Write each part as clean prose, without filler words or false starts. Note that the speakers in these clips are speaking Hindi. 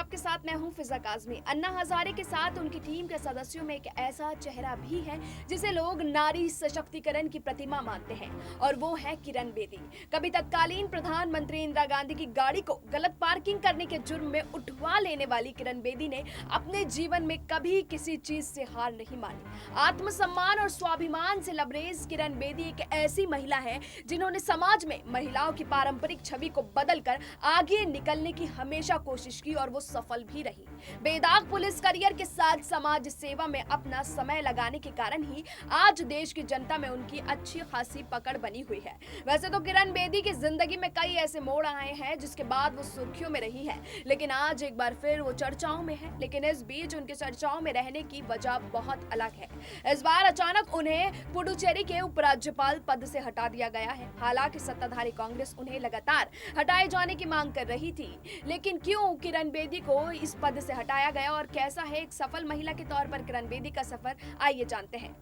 आपके साथ मैं हूं फिजा काज़मी। अन्ना हजारे के साथ उनकी टीम के सदस्यों में एक ऐसा चेहरा भी है जिसे लोग नारी सशक्तिकरण की प्रतिमा मानते हैं, और वो है किरण बेदी। कभी तत्कालीन प्रधानमंत्री इंदिरा गांधी की गाड़ी को गलत पार्किंग करने के जुर्म में उठवा लेने वाली किरण बेदी ने अपने जीवन में कभी किसी चीज से हार नहीं मानी। आत्मसम्मान और स्वाभिमान से लबरेज किरण बेदी एक ऐसी महिला है जिन्होंने समाज में महिलाओं की पारंपरिक छवि को बदलकर आगे निकलने की हमेशा कोशिश की, और वो सफल भी रही। बेदाग पुलिस करियर के साथ समाज सेवा में अपना समय लगाने के कारण ही आज देश की जनता में उनकी अच्छी खासी पकड़ बनी हुई है। वैसे तो किरण बेदी की जिंदगी में कई ऐसे मोड़ आए हैं जिसके बाद वो सुर्खियों में रही है, लेकिन आज एक बार फिर वो चर्चाओं में है। लेकिन इस बीच उनके चर्चाओं में रहने की वजह बहुत अलग है। इस बार अचानक उन्हें पुडुचेरी के उपराज्यपाल पद से हटा दिया गया है। हालांकि सत्ताधारी कांग्रेस उन्हें लगातार हटाए जाने की मांग कर रही थी, लेकिन क्यों किरण बेदी को इस पद से हटाया गया और कैसा है एक सफल महिला के तौर पर किरण बेदी का सफर, आइए जानते हैं।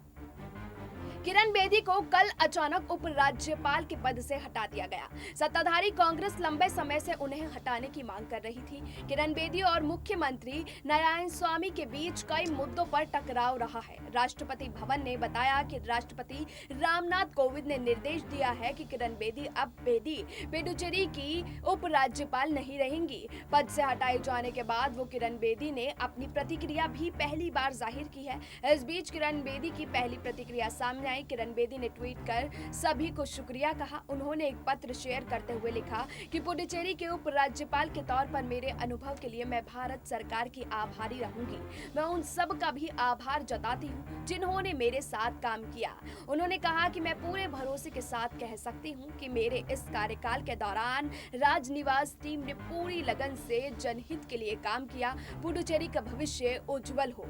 किरण बेदी को कल अचानक उपराज्यपाल के पद से हटा दिया गया। सत्ताधारी कांग्रेस लंबे समय से उन्हें हटाने की मांग कर रही थी। किरण बेदी और मुख्यमंत्री नारायण स्वामी के बीच कई मुद्दों पर टकराव रहा है। राष्ट्रपति भवन ने बताया कि राष्ट्रपति रामनाथ कोविंद ने निर्देश दिया है कि किरण बेदी अब पुडुचेरी की उपराज्यपाल नहीं रहेंगी। पद से हटाए जाने के बाद वो किरण बेदी ने अपनी प्रतिक्रिया भी पहली बार जाहिर की है। इस बीच किरण बेदी की पहली प्रतिक्रिया सामने आई। किरण बेदी ने ट्वीट कर सभी को शुक्रिया कहा। उन्होंने एक पत्र शेयर करते हुए लिखा कि पुडुचेरी के उपराज्यपाल के तौर पर मेरे अनुभव के लिए मैं भारत सरकार की आभारी रहूंगी। मैं उन सब का भी आभार जताती हूँ जिन्होंने मेरे साथ काम किया। उन्होंने कहा कि मैं पूरे भरोसे के साथ कह सकती हूँ कि मेरे इस कार्यकाल के दौरान राजनिवास टीम ने पूरी लगन से जनहित के लिए काम किया। पुडुचेरी का भविष्य उज्जवल हो।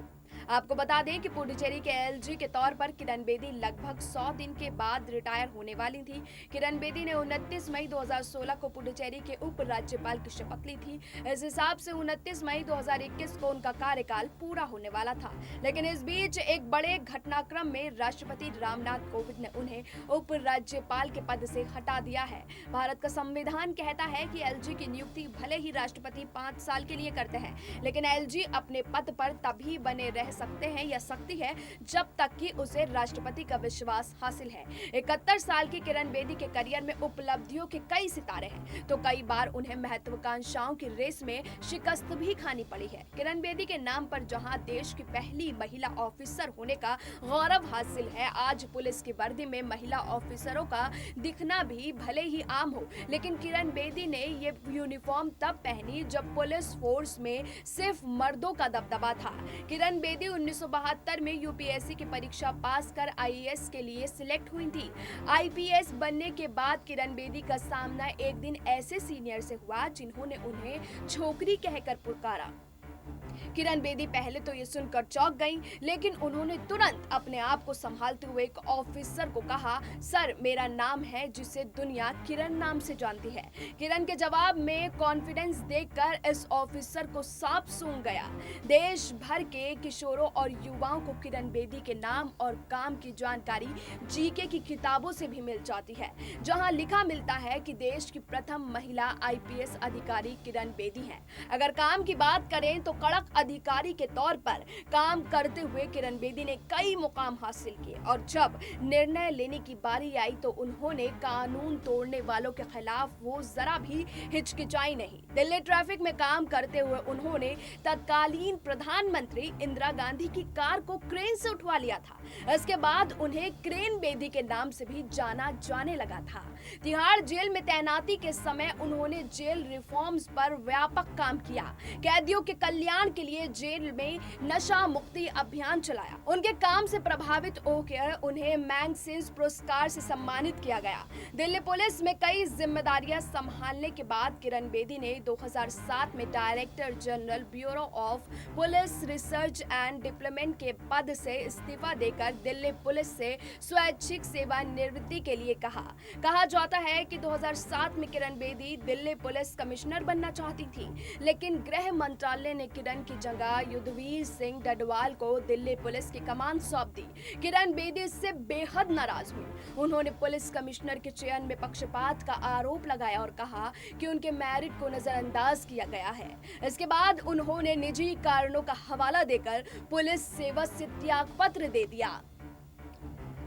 आपको बता दें कि पुडुचेरी के एलजी के तौर पर किरण बेदी लगभग 100 दिन के बाद रिटायर होने वाली थी। किरण बेदी ने 29 मई 2016 को पुडुचेरी के उपराज्यपाल की शपथ ली थी। इस हिसाब से 29 मई 2021 को उनका कार्यकाल पूरा होने वाला था, लेकिन इस बीच एक बड़े घटनाक्रम में राष्ट्रपति रामनाथ कोविंद ने उन्हें उपराज्यपाल के पद से हटा दिया है। भारत का संविधान कहता है कि एलजी की नियुक्ति भले ही राष्ट्रपति 5 साल के लिए करते हैं, लेकिन एलजी अपने पद पर तभी बने रह सकते हैं या सकती है जब तक कि उसे राष्ट्रपति का विश्वास हासिल है। 71 साल की किरण बेदी के करियर में उपलब्धियों के कई सितारे हैं, तो कई बार उन्हें महत्वाकांक्षाओं की रेस में शिकस्त भी खानी पड़ी है। किरण बेदी के नाम पर जहां देश की पहली महिला ऑफिसर होने का गौरव हासिल है, आज पुलिस की वर्दी में महिला ऑफिसरों का दिखना भी भले ही आम हो, लेकिन किरण बेदी ने ये यूनिफॉर्म तब पहनी जब पुलिस फोर्स में सिर्फ मर्दों का दबदबा था। किरण बेदी 1972 में यूपीएससी की परीक्षा पास कर आईएएस के लिए सिलेक्ट हुई थी। आईपीएस बनने के बाद किरण बेदी का सामना एक दिन ऐसे सीनियर से हुआ जिन्होंने उन्हें छोकरी कहकर पुकारा। किरण बेदी पहले तो ये सुनकर चौंक गईं, लेकिन उन्होंने तुरंत अपने आप को संभालते हुए एक ऑफिसर को कहा, सर मेरा नाम है जिसे दुनिया किरण नाम से जानती है। किरण के जवाब में कॉन्फिडेंस देखकर इस ऑफिसर को सांप सूंघ गया। देश भर के किशोरों और युवाओं को किरण बेदी के नाम और काम की जानकारी जीके की किताबों से भी मिल जाती है, जहां लिखा मिलता है कि देश की प्रथम महिला आईपीएस अधिकारी किरण बेदी है। अगर काम की बात करें तो कड़क अधिकारी के तौर पर काम करते हुए किरण बेदी ने कई मुकाम हासिल किए, और जब निर्णय लेने की बारी आई तो उन्होंने कानून तोड़ने वालों के खिलाफ वो जरा भी हिचकिचाई नहीं। दिल्ली ट्रैफिक में काम करते हुए उन्होंने तत्कालीन प्रधानमंत्री इंदिरा गांधी की कार को क्रेन से उठवा लिया था। इसके बाद उन्हें क्रेन बेदी के नाम से भी जाना जाने लगा था। तिहाड़ जेल में तैनाती के समय उन्होंने जेल रिफॉर्म्स पर व्यापक काम किया। कैदियों के कल्याण के लिए जेल में नशा मुक्ति अभियान चलाया। उनके काम से प्रभावित होकर उन्हें मैग्सेसे पुरस्कार से सम्मानित किया गया। दिल्ली पुलिस में कई जिम्मेदारियां संभालने के बाद किरण बेदी ने 2007 में director general bureau of police research and development के पद से इस्तीफा देकर दिल्ली पुलिस से स्वैच्छिक सेवानिवृत्ति के लिए कहा जाता है कि 2007 में किरण बेदी दिल्ली पुलिस कमिश्नर बनना चाहती थी, लेकिन गृह मंत्रालय ने किरण की जगह युद्धवीर सिंह डडवाल को दिल्ली पुलिस की कमान सौंप दी। किरण बेदी इससे बेहद नाराज हुई। उन्होंने पुलिस कमिश्नर के चयन में पक्षपात का आरोप लगाया और कहा कि उनके मेरिट को नजरअंदाज किया गया है। इसके बाद उन्होंने निजी कारणों का हवाला देकर पुलिस सेवा से त्यागपत्र दे दिया।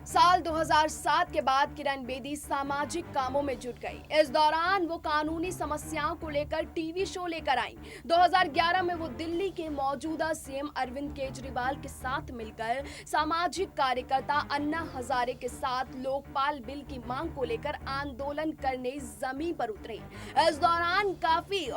साल 2007 के बाद किरण बेदी सामाजिक कामों में जुट गई। इस दौरान वो कानूनी समस्याओं को लेकर टीवी शो लेकर आई। 2011 में वो दिल्ली के मौजूदा सीएम अरविंद केजरीवाल के साथ मिलकर सामाजिक कार्यकर्ता अन्ना हजारे के साथ लोकपाल बिल की मांग को लेकर आंदोलन करने जमीन पर उतरी। इस दौरान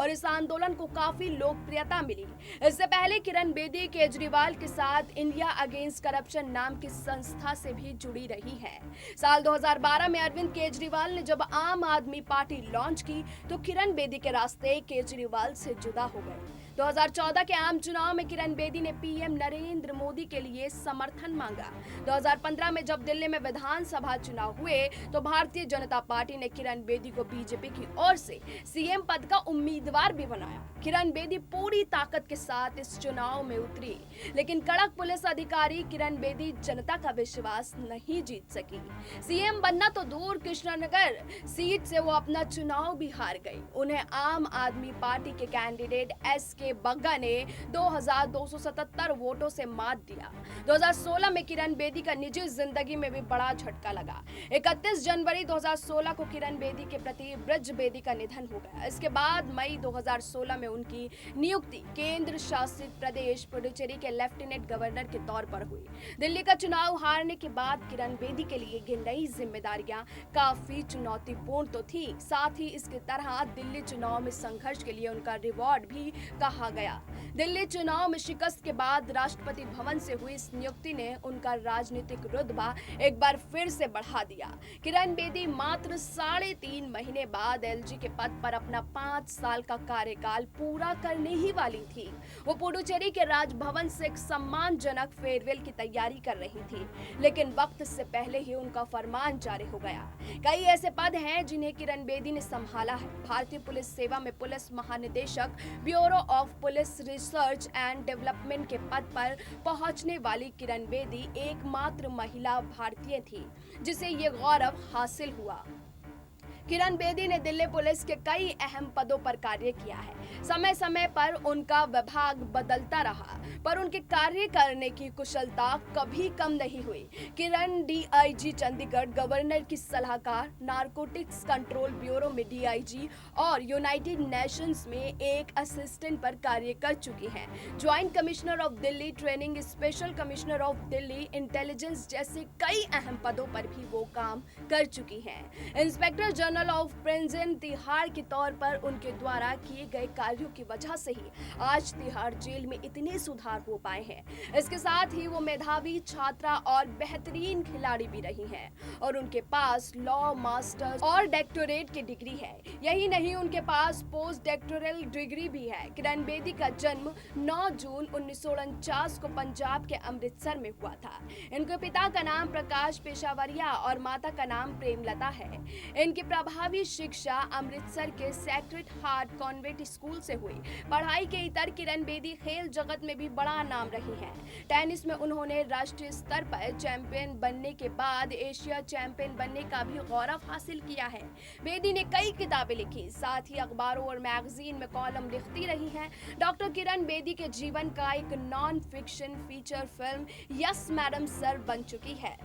इस आंदोलन को काफी लोकप्रियता मिली। इससे पहले किरण बेदी केजरीवाल के साथ इंडिया अगेंस्ट करप्शन नाम की संस्था से भी जुड़ी रही है। साल 2012 में अरविंद केजरीवाल ने जब आम आदमी पार्टी लॉन्च की तो किरण बेदी के रास्ते केजरीवाल से जुदा हो गए। 2014 के आम चुनाव में किरण बेदी ने पीएम नरेंद्र मोदी के लिए समर्थन मांगा। 2015 में जब दिल्ली में विधानसभा चुनाव हुए तो भारतीय जनता पार्टी ने किरण बेदी को बीजेपी की ओर से सीएम पद का उम्मीदवार भी बनाया। किरण बेदी पूरी ताकत के साथ इस चुनाव में उतरी, लेकिन कड़क पुलिस अधिकारी किरण बेदी जनता का विश्वास नहीं जीत सकी। सीएम बनना तो दूर, कृष्णनगर सीट से वो अपना चुनाव भी हार गई। उन्हें आम आदमी पार्टी के कैंडिडेट के बग्गा ने 2277 वोटों से मात दिया। 2016 में किरण बेदी का निजी जिंदगी में भी बड़ा झटका लगा। 31 जनवरी 2016 को किरण बेदी के प्रति ब्रज बेदी का निधन हो गया। इसके बाद मई 2016 में उनकी नियुक्ति केंद्र शासित प्रदेश पुडुचेरी के लेफ्टिनेंट गवर्नर के तौर पर हुई। दिल्ली का चुनाव हारने के बाद किरण बेदी के लिए ये नई जिम्मेदारियां काफी चुनौतीपूर्ण तो थी, साथ ही इसकी तरह दिल्ली चुनाव में संघर्ष के लिए उनका रिवॉर्ड भी कहा गया। दिल्ली चुनाव में शिकस्त के बाद राष्ट्रपति भवन से हुई इस नियुक्ति ने उनका राजनीतिक रुतबा एक बार फिर से बढ़ा दिया। किरण बेदी मात्र 3.5 महीने बाद एलजी के पद पर अपना 5 साल का कार्यकाल पूरा करने ही वाली थी। वो पुडुचेरी के राजभवन से एक सम्मानजनक फेयरवेल की तैयारी कर रही थी, लेकिन वक्त से पहले ही उनका फरमान जारी हो गया। कई ऐसे पद हैं जिन्हें किरण बेदी ने संभाला है। भारतीय पुलिस सेवा में पुलिस महानिदेशक, bureau of police research and development के पद पर पहुंचने वाली किरण बेदी एकमात्र महिला भारतीय थी जिसे ये गौरव हासिल हुआ। किरण बेदी ने दिल्ली पुलिस के कई अहम पदों पर कार्य किया है। समय समय पर उनका विभाग बदलता रहा, पर उनके कार्य करने की कुशलता कभी कम नहीं हुई। किरण डीआईजी चंडीगढ़, गवर्नर की सलाहकार, नारकोटिक्स कंट्रोल ब्यूरो में डीआईजी और यूनाइटेड नेशंस में एक असिस्टेंट पर कार्य कर चुकी हैं। Joint commissioner of Delhi, training special commissioner of Delhi, intelligence जैसे कई अहम पदों पर भी वो काम कर चुकी हैं। Inspector general of prison Tihar के तौर पर उनके द्वारा किए गए कार्यों की वजह से ही आज तिहाड़ जेल में इतने सुधार हो पाए हैं। इसके साथ ही वो मेधावी छात्रा और बेहतरीन खिलाड़ी भी रही हैं और उनके पास लॉ, मास्टर्स और डॉक्टरेट की डिग्री है। यही नहीं, उनके पास पोस्ट डॉक्टोरल डिग्री भी है। किरण बेदी का जन्म 9 जून 1949 को पंजाब के अमृतसर में हुआ था। इनके पिता का नाम प्रकाश पेशावरिया और माता का नाम प्रेमलता है। इनकी प्रभावी शिक्षा अमृतसर के सेक्रेड हार्ट कॉन्वेंट स्कूल से हुई। पढ़ाई के इतर किरण बेदी खेल जगत में भी बड़ा नाम रही हैं। टेनिस में उन्होंने राष्ट्रीय स्तर पर चैंपियन बनने के बाद एशिया चैंपियन बनने का भी गौरव हासिल किया है। बेदी ने कई किताबें लिखी, साथ ही अखबारों और मैगजीन में कॉलम लिखती रही हैं। डॉक्टर किरण बेदी के जीवन का एक non fiction feature film yes madam sir बन चुकी है।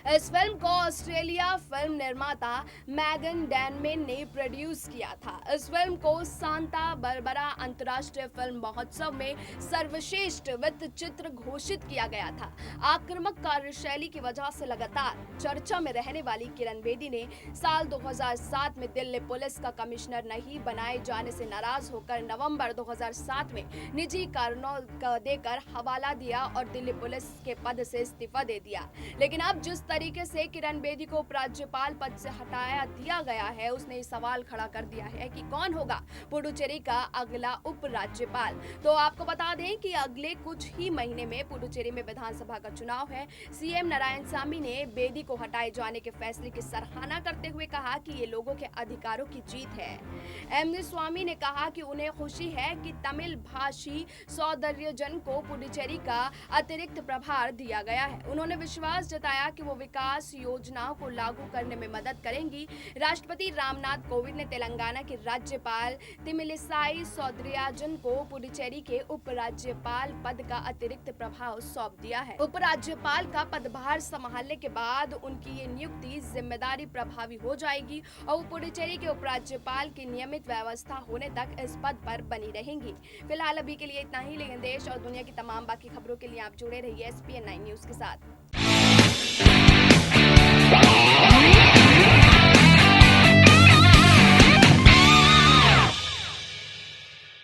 इस फिल्म को ऑस्ट्रेलिया फिल्म निर्माता मैगन डैनमेन ने प्रोड्यूस किया था। इस फिल्म को सांता बारबरा अंतर्राष्ट्रीय फिल्म महोत्सव में सर्वश्रेष्ठ वृत्त चित्र घोषित किया गया था। आक्रामक कार्यशैली की वजह से लगातार चर्चा में रहने वाली किरण बेदी ने साल 2007 में दिल्ली पुलिस का कमिश्नर नहीं बनाए जाने से नाराज होकर नवंबर 2007 में निजी कारणों का देकर हवाला दिया और दिल्ली पुलिस के पद से इस्तीफा दे दिया। लेकिन अब जिस तरीके से किरण बेदी को उपराज्यपाल पद से हटाया दिया गया है, उसने सवाल खड़ा कर दिया है कि कौन होगा पुडुचेरी का अगला उपराज्यपाल। तो आपको बता दें कि अगले कुछ ही महीने में पुडुचेरी में विधानसभा का चुनाव है। सीएम नारायणसामी ने बेदी को हटाए जाने के फैसले की सराहना करते हुए कहा कि ये लोगों के अधिकारों की जीत है। एम स्वामी ने कहा कि उन्हें खुशी है कि तमिल भाषी सौंदर्यजन को पुडुचेरी का अतिरिक्त प्रभार दिया गया है। उन्होंने विश्वास जताया कि वो विकास योजनाओं को लागू करने में मदद करेंगी। राष्ट्रपति रामनाथ कोविंद ने तेलंगाना के राज्यपाल तमिलिसाई सौंदर्यराजन को पुडुचेरी के उपराज्यपाल पद का अतिरिक्त प्रभाव सौंप दिया है। उपराज्यपाल का पदभार संभालने के बाद उनकी ये नियुक्ति जिम्मेदारी प्रभावी हो जाएगी और वो पुडुचेरी के उपराज्यपाल की नियमित व्यवस्था होने तक इस पद पर बनी रहेंगी। फिलहाल अभी के लिए इतना ही, लेकिन देश और दुनिया की तमाम बाकी खबरों के लिए आप जुड़े रहिए SPN9 न्यूज के साथ।